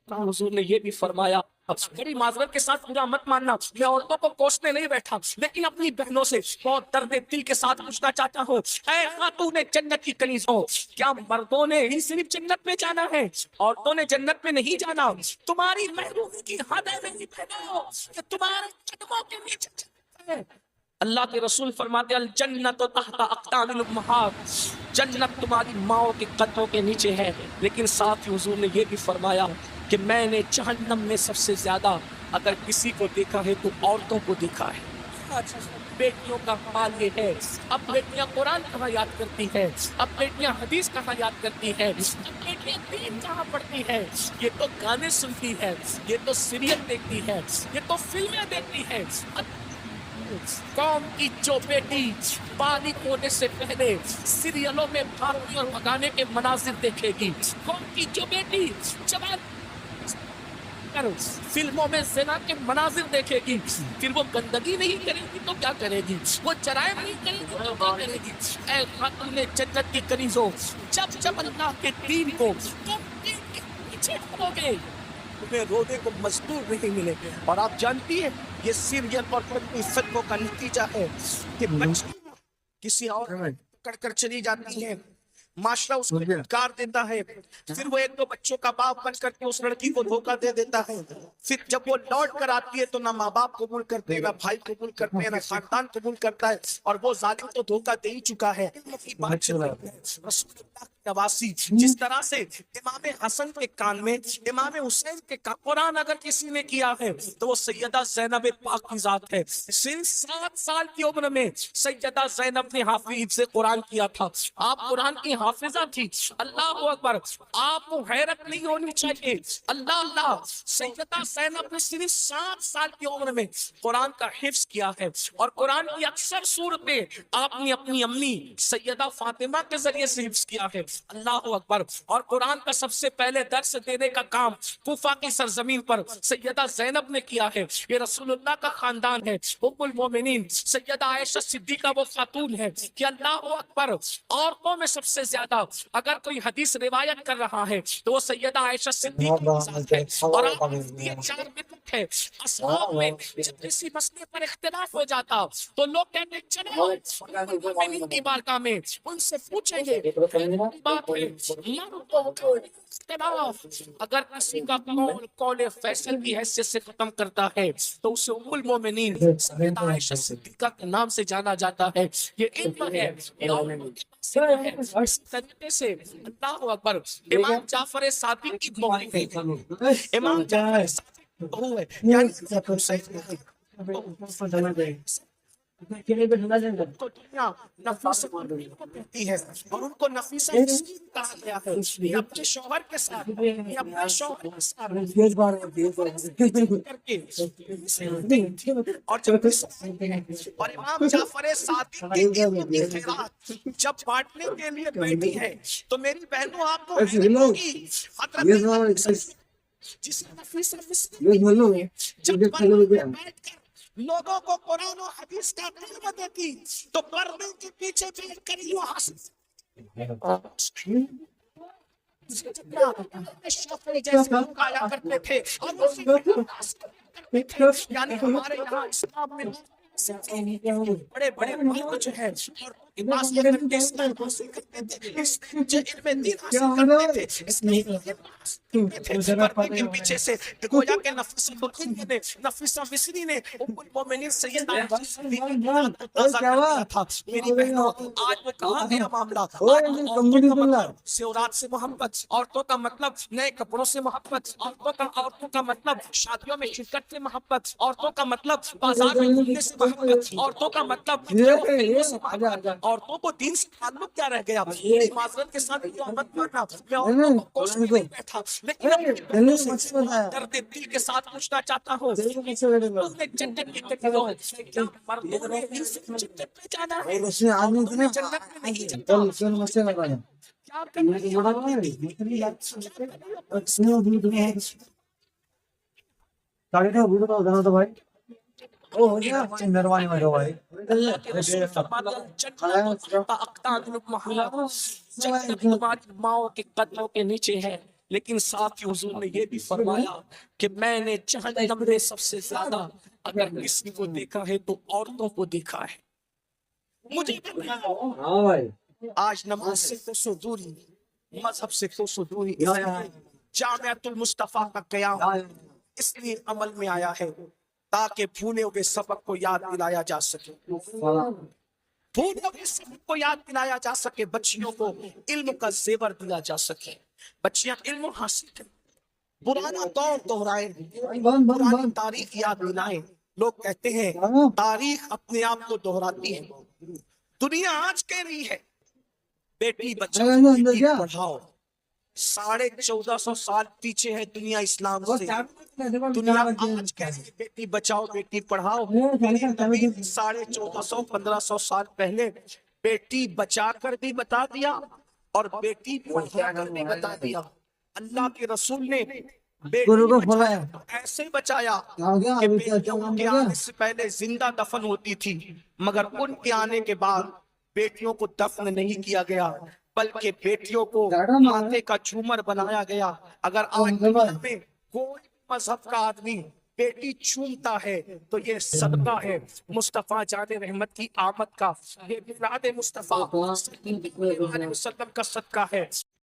حضور نے یہ بھی فرمایا، بڑی معذرت کے ساتھ برا مت ماننا، میں عورتوں کو کوسنے نہیں بیٹھا، لیکن اپنی بہنوں سے بہت درد دل کے ساتھ پوچھنا چاہتا ہوں، اے خاتون جنت کی کنیزوں، کیا مردوں نے ہی صرف جنت میں جانا ہے؟ عورتوں نے جنت میں نہیں جانا؟ تمہاری محرومی کی حد ہے میری بہنوں کہ تمہارے قدموں کے نیچے جنت ہے۔ اللہ کے رسول فرماتے ہیں الجنت تحت اقدام الامہات، جنت تمہاری ماؤں کے قدموں کے نیچے ہے، لیکن ساتھ ہی حضور نے یہ بھی فرمایا کہ میں نے جہنم میں سب سے زیادہ اگر کسی کو دیکھا ہے تو عورتوں کو دیکھا ہے۔ بیٹیوں کا حال یہ ہے، اب بیٹیاں قرآن کہاں یاد کرتی ہے، اب بیٹیاں حدیث کہاں یاد کرتی ہے، اب بیٹیاں دین کہاں پڑھتی ہے؟ یہ تو گانے سنتی ہے، یہ تو سیریل دیکھتی ہے، یہ تو فلمیں دیکھتی ہے۔ قوم کی جو بیٹی بالغ ہونے سے پہلے سیریلوں میں بھاگنے اور بھگانے کے مناظر دیکھے گی، قوم کی جو بیٹی جوان فلموں میں زنا کے مناظر دیکھے گی، پھر وہ گندگی نہیں کرے گی تو کیا کرے گی؟ وہ جرائم نہیں کرے گی تو کیا کرے گی؟ اے خاتون جنت کی کنیزوں، جب جب اللہ کے دین کو تم دین کے پیچھے چھوڑو گے تمہیں رونے کو مزدور نہیں ملے گے۔ اور آپ جانتی ہیں یہ سیریل اور فلموں کا نتیجہ ہے کہ بچیاں کسی اور پکڑ کر چلی جاتی ہیں، معاشرہ اس کو انکار دیتا ہے، پھر وہ ایک دو بچوں کا باپ بن کر کے اس لڑکی کو دھوکہ دے دیتا ہے، پھر جب وہ لوٹ کر آتی ہے تو نہ ماں باپ قبول کرتے، نہ بھائی قبول کرتے، نہ خاندان قبول کرتا ہے، اور وہ ظالم تو دھوکہ دے ہی چکا ہے۔ رسول اللہ کی نواسی جس طرح سے امام حسن کے کان میں، امام حسین کے کان، قرآن اگر کسی نے کیا ہے تو وہ سیدہ زینب پاک کی ذات ہے۔ صرف 7 سال کی عمر میں سیدہ زینب نے حافظ قرآن کیا تھا، آپ قرآن کی حافظہ تھی۔ اللہ اکبر، آپ کو حیرت نہیں ہونی چاہیے، اللہ اللہ، سیدہ زینب نے صرف 7 سال کی عمر میں قرآن کا حفظ کیا ہے، اور قرآن کی اکثر صورتیں آپ نے اپنی امی سیدہ فاطمہ کے ذریعے سے حفظ کیا ہے۔ اللہ اکبر، اور قرآن کا سب سے پہلے درس دینے کا کام کوفہ کی سرزمین پر سیدہ زینب نے کیا ہے۔ یہ رسول اللہ کا خاندان ہے، ام المومنین سیدہ عائشہ صدیقہ وہ خاتون ہے کہ اللہ اکبر، عورتوں میں سب سے زیادہ اگر کوئی حدیث روایت کر رہا ہے تو وہ سیدہ عائشہ صدیقہ کی ذات ہے۔ اور آپ یہ 4 ملت ہے، اصحاب میں جب کسی مسئلے پر اختلاف ہو جاتا تو لوگ کہتے ہیں چلو ام المومنین کی بارگاہ میں ان سے پوچھیں گے بات ہے، مردوں کو اختلاف اگر کسی کا قول فیصل کی حیثیت سے ختم کرتا ہے تو اسے ام المومنین سیدہ عائشہ صدیقہ کے نام سے جانا جاتا ہے۔ یہ علم ہے، اس طریقے سے اللہ اکبر، امام جعفر صادق کی بہو ہے، امام جعفر صادق کی بہو ہے، یعنی کو دنیا نفیسہ کہتی ہے اور ان کو نفیسہ مسکین کہا گیا ہے۔ یہ اپنے شوہر کے ساتھ، یہ اپنے شوہر کے ساتھ کر کے اور اور امام جعفر صادق کی خیرات جب بانٹنے کے لیے بیٹھی ہے تو میری بہنوں آپ کو حیرت ہوگی، حضرت جسے نفیسہ مسکین جب پردے میں بیٹھ کر لوگوں کو قرآن و حدیث کا علم دیتی تو پردے کے پیچھے بیٹھ کر یوں جیسے آیا کرتے تھے اور یعنی ہمارے یہاں اسلام میں بڑے بڑے ملک جو ہے اور عباس کے اسلام حاصل کرتے تھے، اس جو علم دین حاصل کرتے تھے، اس میں پردے کے پیچھے سے گویا کہ نفیسہ مطلب نے، نفیسہ مصری نے ام المومنین سیدہ عائشہ صدیقہ کو تازہ کر دیا تھا۔ میری بہنوں آج وہ کہاں گیا معاملہ، عورتوں کا مطلب سیورات سے محبت، عورتوں کا مطلب نئے کپڑوں سے محبت، عورتوں کا مطلب شادیوں میں شرکت سے محبت، عورتوں کا مطلب بازار میں گھومنے سے محبت، عورتوں کا مطلب عورتوں کو دین سے تعلق کیا رہ گیا؟ میری معذرت کے ساتھ مت کرنا، میں عورتوں کو کوسنے نہیں بیٹھا، لیکن اپنی بہنوں سے درد دل کے ساتھ پوچھنا چاہتا ہوں، جنت کی کنیزوں، کیا مردوں نے ہی صرف جنت میں جانا ہے؟ عورتوں نے جنت میں نہیں جانا؟ کیا جنت تمہاری ماؤں کے قدموں کے نیچے ہے، لیکن ساتھ ہی حضور نے یہ بھی فرمایا کہ میں نے جہنم میں سب سے زیادہ اگر کسی کو دیکھا ہے تو عورتوں کو دیکھا ہے. مجھے بتایا آج نماز سے کوسوں دوری، مذہب سے کوسوں دوری، جامعۃ المصطفیٰ کا قیام اس لیے عمل میں آیا ہے تاکہ بھولے ہوئے سبق کو یاد دلایا جا سکے، بھولے ہوئے سبق کو یاد دلایا جا سکے، بچیوں کو علم کا زیور دیا جا سکے، بچیاں علم حاصل کریں، پرانا دور دہرائیں، پرانی تاریخ یاد دلائیں. لوگ کہتے ہیں تاریخ اپنے آپ کو دہراتی ہے. دنیا آج کہہ رہی ہے بیٹی بچاؤ بیٹی پڑھاؤ. 1450 سال پیچھے ہے دنیا اسلام سے. دنیا آج کہہ رہی ہے بیٹی بچاؤ بیٹی پڑھاؤ. 1450 1500 سال پہلے بیٹی بچا کر بھی بتا دیا اور بیٹی پڑھا کر بھی بتا دیا. اللہ کے رسول نے بیٹی بچایا تو ایسے بچایا کہ بیٹیوں کے آنے سے پہلے زندہ دفن ہوتی تھی، مگر ان کے آنے کے بعد بیٹیوں کو دفن نہیں کیا گیا بلکہ بیٹیوں کو ماتھے کا جھومر بنایا گیا. اگر آج دنیا میں کوئی مذہب کا آدمی بیٹی چومتا ہے تو یہ صدقہ ہے مصطفیٰ جان رحمت کی آمد کا، یہ میلاد مصطفیٰ صلی اللہ علیہ وسلم کا صدقہ ہے.